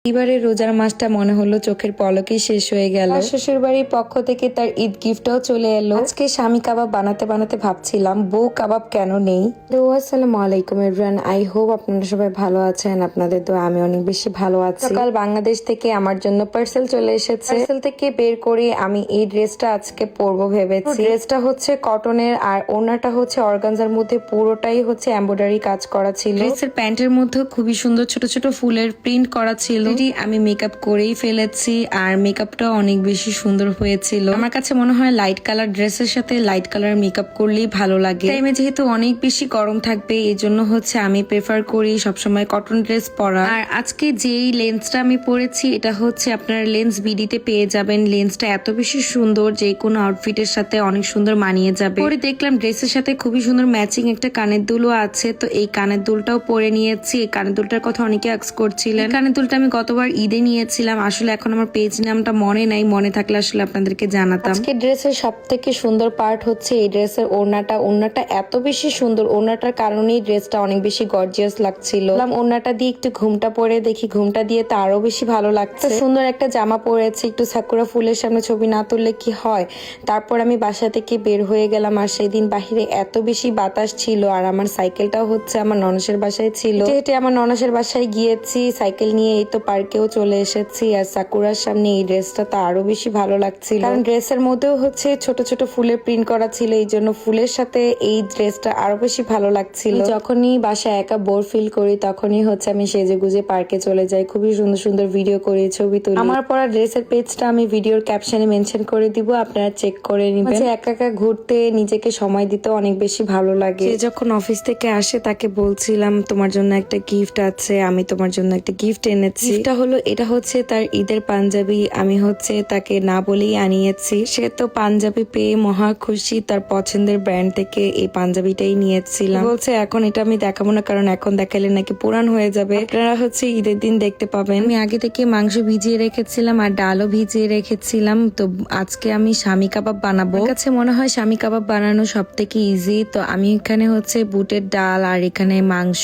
এবারে রোজার মাসটা মনে হলো চোখের পলকেই শেষ হয়ে গেল। শ্বশুর বাড়ির পক্ষ থেকে তার ঈদ গিফটও চলে এলো। আজকে স্বামী কাবাব বানাতে বানাতে ভাবছিলাম বউ কাবাব কেন নেই। তো আসসালামু আলাইকুম এভরিওয়ান, আই হোপ আপনারা সবাই ভালো আছেন। আপনাদের তো আমি অনেক বেশি ভালো আছি। সকাল বাংলাদেশ থেকে আমার জন্য পার্সেল চলে এসেছে। পার্সেল থেকে বের করে আমি এই ড্রেসটা আজকে পরবো ভেবেছি। ড্রেসটা হচ্ছে কটনের আর ওড়নাটা হচ্ছে অর্গানজার মধ্যে পুরোটাই হচ্ছে এমব্রয়ডারি কাজ করা ছিল। ড্রেসের প্যান্টের মধ্যে খুবই সুন্দর ছোট ছোট ফুলের প্রিন্ট করা ছিল। আমি মেকআপ করেই ফেলেছি আর মেকআপটা অনেক বেশি সুন্দর হয়েছিল। আমার কাছে মনে হয় লাইট কালার ড্রেসের সাথে লাইট কালার মেকআপ করলেই ভালো লাগে। টাইমে যেহেতু অনেক বেশি গরম থাকবে এই জন্য হচ্ছে আমি প্রেফার করি সবসময় কটন ড্রেস পরা। আর আজকে যেই লেন্সটা আমি পরেছি এটা হচ্ছে আপনারা লেন্স বিডিতে পেয়ে যাবেন। লেন্সটা এত বেশি সুন্দর যে কোনো আউটফিটের সাথে অনেক সুন্দর মানিয়ে যাবে। পরে দেখলাম ড্রেসের সাথে খুবই সুন্দর ম্যাচিং একটা কানের দুলও আছে, তো এই কানের দুলটাও পরে নিয়েছি। এই কানের দুলটার কথা অনেকে আস্ক করছিলেন। কানের দুলটা আমি গতবার ঈদে নিয়েছিলাম, আসলে এখন আমার পেজ নামটা মনে নাই, মনে থাকলে আসলে আপনাদেরকে জানাতাম। আজকে ড্রেসের সব থেকে সুন্দর পার্ট হচ্ছে এই ড্রেসের ওড়নাটা এত বেশি সুন্দর। ওড়নাটার কারণেই ড্রেসটা অনেক বেশি গর্জিয়াস লাগছিল। ওড়নাটা দিয়ে একটু ঘুমটা পরে দেখি, ঘুমটা দিয়ে তো আরো বেশি ভালো লাগছে। সুন্দর একটা জামা পরেছি, একটু সাকুরা ফুলের সামনে ছবি না তুললে কি হয়। তারপর আমি বাসা থেকে বের হয়ে গেলাম আর সেদিন বাহিরে এত বেশি বাতাস ছিল আর আমার সাইকেলটাও হচ্ছে আমার ননসের বাসায় ছিল। হেঁটে আমার ননসের বাসায় গিয়েছি সাইকেল নিয়ে, এই তো পার্কেও চলে এসেছি। আর সাকুরার সামনে এই ড্রেসটা তো আরো বেশি ভালো লাগছিল, কারণ ড্রেসের মধ্যেও হচ্ছে ছোট ছোট ফুলের প্রিন্ট করা ছিল, এই জন্য ফুলের সাথে এই ড্রেসটা আরো বেশি ভালো লাগছিল। যখনই বাসায় একা বোর ফিল করি তখনই হচ্ছে আমি সেজে গুজে পার্কে চলে যাই, খুবই সুন্দর সুন্দর ভিডিও করি, ছবি তুলি। আমার পরা ড্রেসের পেজটা আমি ভিডিওর ক্যাপশনে মেনশন করে দিব, আপনারা চেক করে নিবেন। একা একা ঘুরতে নিজেকে সময় দিতে অনেক বেশি ভালো লাগে। যখন অফিস থেকে আসে তাকে বলছিলাম তোমার জন্য একটা গিফট আছে, আমি তোমার জন্য একটা গিফট এনেছি। এটা হচ্ছে তার ঈদের পাঞ্জাবি, আমি হচ্ছে তাকে না বলেই আনিয়েছি। সে তো পাঞ্জাবি পেয়ে মহা খুশি, তার পছন্দের ব্র্যান্ড থেকে এই পাঞ্জাবিটাই নিয়েছিলাম। বলছে এখন এটা আমি দেখাবো না, কারণ এখন দেখালে নাকি পুরান হয়ে যাবে, আপনারা হচ্ছে ঈদের দিন দেখতে পাবেন। আমি আগে থেকে মাংস ভিজিয়ে রেখেছিলাম আর ডালও ভিজিয়ে রেখেছিলাম। তো আজকে আমি স্বামী কাবাব বানাবো। আমার কাছে মনে হয় স্বামী কাবাব বানানো সব থেকে ইজি। তো আমি এখানে হচ্ছে বুটের ডাল আর এখানে মাংস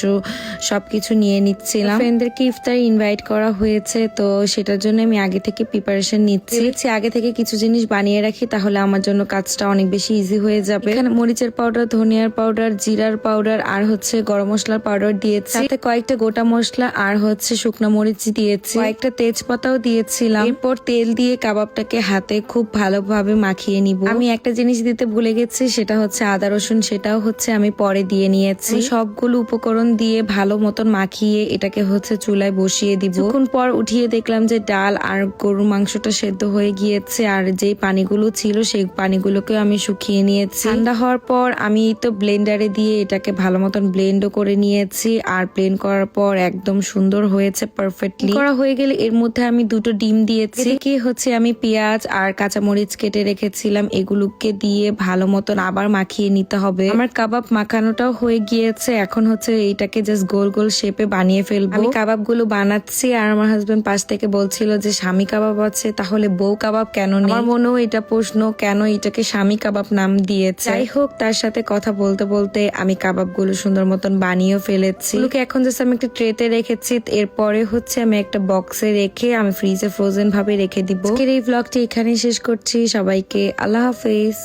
সবকিছু নিয়ে নিচ্ছিলাম। ফ্রেন্ডদেরকে ইফতার ইনভাইট করা হয়েছে, তো সেটার জন্য আমি আগে থেকে প্রিপারেশন নিচ্ছি। আগে থেকে কিছু জিনিস বানিয়ে রাখি, তাহলে আমার জন্য কাজটা অনেক বেশি ইজি হয়ে যাবে। এখানে মরিচের পাউডার, ধনিয়ার পাউডার, জিরার পাউডার আর হচ্ছে গরম মশলার পাউডার দিয়েছি, সাথে কয়েকটা গোটা মশলা আর হচ্ছে শুকনো মরিচ দিয়েছি, কয়েকটা তেজপাতাও দিয়েছিলাম। এরপর তেল দিয়ে কাবাবটাকে হাতে খুব ভালোভাবে মাখিয়ে নিব। আমি একটা জিনিস দিতে ভুলে গেছি, সেটা হচ্ছে আদা রসুন, সেটাও হচ্ছে আমি পরে দিয়ে নিয়েছি। সবগুলো উপকরণ দিয়ে ভালো মতন মাখিয়ে এটাকে হচ্ছে চুলায় বসিয়ে দিব। কিছুক্ষণ পর উঠিয়ে দেখলাম যে ডাল আর গরুর মাংসটা সেদ্ধ হয়ে গিয়েছে, আর যে পানিগুলো ছিল সেই পানিগুলোকে আমি শুকিয়ে নিয়েছি। ঠান্ডা হওয়ার পর আমি তো ব্লেন্ডারে দিয়ে এটাকে ভালো মতন ব্লেন্ডও করে নিয়েছি, আর ব্লেন্ড করার পর একদম সুন্দর হয়েছে, পারফেক্টলি করা হয়ে গেলে এর মধ্যে আমি 2টো ডিম দিয়েছি। কি হচ্ছে আমি পেঁয়াজ আর কাঁচামরিচ কেটে রেখেছিলাম, এগুলোকে দিয়ে ভালো মতন আবার মাখিয়ে নিতে হবে। আমার কাবাব মাখানোটাও হয়ে গিয়েছে, এখন হচ্ছে এইটাকে জাস্ট গোল গোল শেপে বানিয়ে ফেলবো। আমি কাবাব গুলো বানাচ্ছি আর আমার হাজবেন্ড পাশ থেকে বলছিল যে স্বামী কাবাব আছে, তাহলে বউ কাবাব কেন নেই। আমার মনেও এটা প্রশ্ন, কেন এটাকে স্বামী কাবাব নাম দিয়েছে। যাই হোক, তার সাথে কথা বলতে বলতে আমি কাবাব গুলো সুন্দর মতন বানিয়েও ফেলেছি। এখন জাস্ট আমি একটা ট্রেতে রেখেছি, এরপরে হচ্ছে আমি একটা বক্সে রেখে আমি ফ্রিজে ফ্রোজেন ভাবে রেখে দিব। এই ব্লগটি এখানেই শেষ করছি, সবাইকে আল্লাহ হাফেজ।